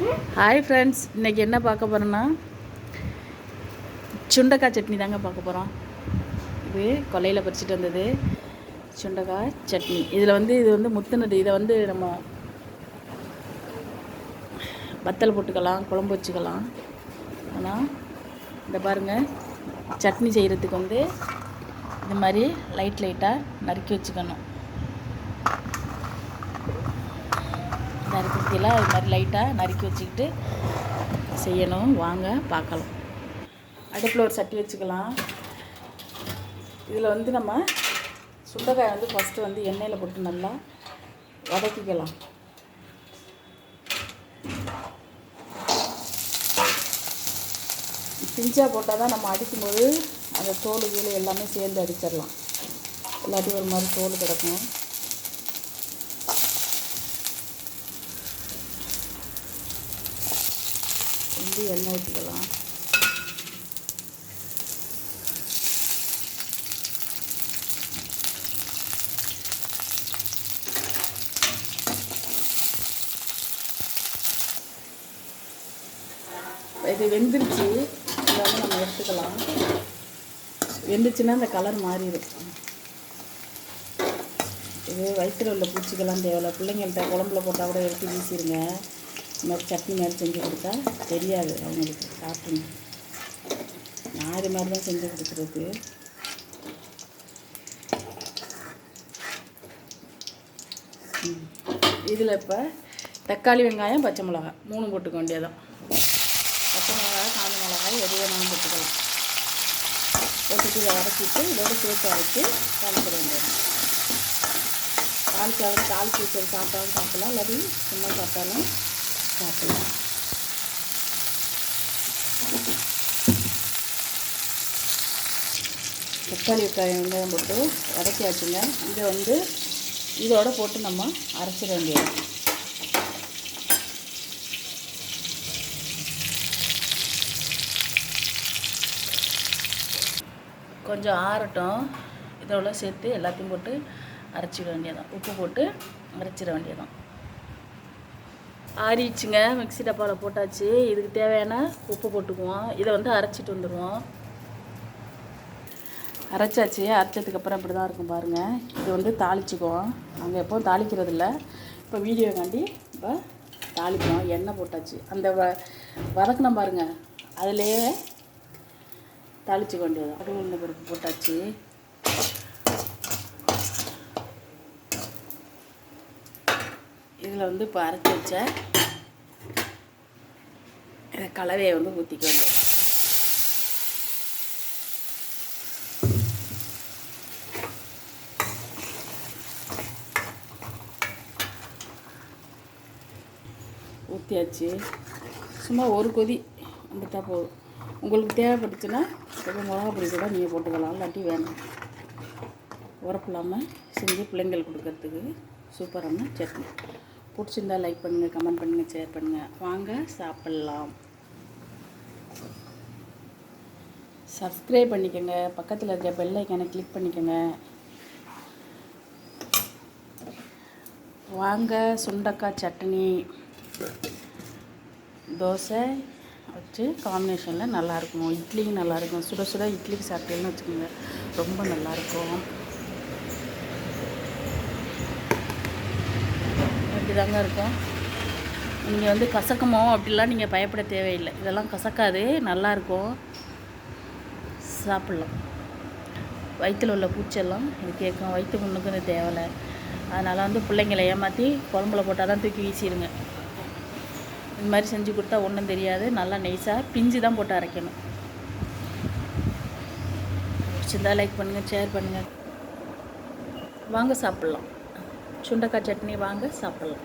Hi friends, இன்றைக்கி என்ன பார்க்க போகிறோன்னா சுண்டைக்காய் சட்னி தாங்க பார்க்க போகிறோம். இது கொல்லையில் பறிச்சிட்டு வந்தது சுண்டைக்காய் சட்னி. இது வந்து முத்துனது. இதை வந்து நம்ம வத்தல் போட்டுக்கலாம், குழம்பு வச்சுக்கலாம். ஆனால் இந்த பாருங்கள், சட்னி செய்கிறதுக்கு வந்து இது மாதிரி லைட்டாக நறுக்கி வச்சுக்கணும். நறுக்கிலாம் இது மாதிரி லைட்டாக நறுக்கி வச்சுக்கிட்டு செய்யணும். வாங்க பார்க்கலாம். அடுப்பில் ஒரு சட்டி வச்சுக்கலாம். இதில் வந்து நம்ம சுண்டைக்காய் வந்து ஃபஸ்ட்டு வந்து எண்ணெயில் போட்டு நல்லா வதக்கிக்கலாம். பிஞ்சா போட்டால் தான் நம்ம அடிக்கும்போது அந்த தோல் கீழே எல்லாமே சேர்ந்து அடிச்சிடலாம். இல்லாட்டி ஒரு மாதிரி தோல் கிடக்கும். வந்து எண்ணெய் ஊற்றிக்கலாம். இது வெந்துருச்சு. இதை வந்து நம்ம எடுத்துக்கலாம். வெந்துச்சுன்னா இந்த கலர் மாறிடும். இது வயிற்றில் உள்ள பூச்சிக்கெல்லாம் தேவையில்லை. பிள்ளைங்கள்ட்ட குழம்புல போட்டால் கூட எடுத்து வீசிடுங்க. இந்த மாதிரி சட்னி மாதிரி செஞ்சு கொடுத்தா தெரியாது அவங்களுக்கு, சாப்பிடுங்க. நான் இது மாதிரி தான் செஞ்சு கொடுக்குறது. இதில் இப்போ தக்காளி, வெங்காயம், பச்சை மிளகாய் 3 போட்டுக்க வேண்டியதான். பச்சை மிளகாய், காஞ்ச மிளகாய் எது வேணாலும் போட்டுக்கலாம். போட்டுட்டு இதை வதக்கிட்டு இதோட சேர்த்து அரைச்சி தாளிக்க வேண்டியது. தாளிச்சு வச்சது சாப்பிட்டாலும் சாப்பிடலாம், இல்லாட்டி சும்மா சாப்பிட்டாலும் சாப்பிடலாம். தக்காளி, வெங்காயம் போட்டு வதக்கியாச்சுங்க. இதை வந்து இதோட போட்டு நம்ம அரைச்சிட வேண்டியது. கொஞ்சம் ஆறட்டும். இதோட சேர்த்து எல்லாத்தையும் போட்டு அரைச்சிட வேண்டியதான். உப்பு போட்டு அரைச்சிட வேண்டியதான். ஆறிடுச்சுங்க. மிக்ஸி டப்பாவில் போட்டாச்சு. இதுக்கு தேவையான உப்பு போட்டுக்குவோம். இதை வந்து அரைச்சிட்டு வந்துடுவோம். அரைச்சாச்சு. அரைச்சதுக்கப்புறம் இப்படி தான் இருக்கும் பாருங்கள். இது வந்து தாளிச்சுக்குவோம். நாங்கள் எப்போவும் தாளிக்கிறது இல்லை. இப்போ வீடியோக்காண்டி இப்போ தாளிப்போம். எண்ணெய் போட்டாச்சு. அந்த வதக்கணும் பாருங்கள், அதிலேயே தாளிச்சுக்க வேண்டியது. அது உளுந்த பருப்பு போட்டாச்சு. இதில் வந்து இப்போ அரைச்சி வச்ச கலவையை வந்து ஊற்றிக்க வேண்டியது. ஊற்றியாச்சு. சும்மா ஒரு கொதி வந்துட்டா போதும். உங்களுக்கு தேவைப்பட்டுச்சுன்னா கொஞ்சம் மிளகா பொடி கூட நீங்கள் போட்டுக்கலாம், இல்லாட்டி வேணும். உரப்பு இல்லாமல் செஞ்சு பிள்ளைங்களுக்கு கொடுக்கறதுக்கு சூப்பரான சட்னி. பிடிச்சிருந்தால் லைக் பண்ணுங்கள், கமெண்ட் பண்ணுங்கள், ஷேர் பண்ணுங்கள். வாங்க சாப்பிட்லாம். சப்ஸ்கிரைப் பண்ணிக்கோங்க. பக்கத்தில் இருக்க பெல் ஐக்கானை கிளிக் பண்ணிக்கோங்க. வாங்க. சுண்டைக்காய் சட்னி தோசை வச்சு காம்பினேஷனில் நல்லாயிருக்கும். இட்லிக்கும் நல்லாயிருக்கும். சுட சுட இட்லிக்கு சாப்பிட்டேன்னு வச்சுக்கோங்க, ரொம்ப நல்லாயிருக்கும். இப்படி தாங்க இருக்கும். நீங்கள் வந்து கசக்குமோ அப்படிலாம் நீங்கள் பயப்பட தேவையில்லை. இதெல்லாம் கசக்காது, நல்லாயிருக்கும். சாப்பிட்லாம். வயிற்றில் உள்ள பூச்செல்லாம் இது கேட்கும். வயிற்று புண்ணுக்கு இது தேவையில்லை. அதனால் வந்து பிள்ளைங்களை ஏமாற்றி குழம்புல போட்டால் தான் தூக்கி வீசிடுங்க. இது மாதிரி செஞ்சு கொடுத்தா ஒன்றும் தெரியாது. நல்லா நெய்ஸாக பிஞ்சு தான் போட்டு அரைக்கணும். பிடிச்சிருந்தா லைக் பண்ணுங்கள், ஷேர் பண்ணுங்கள். வாங்க சாப்பிட்லாம். சுண்டைக்காய் சட்னி வாங்க சாப்பிட்லாம்.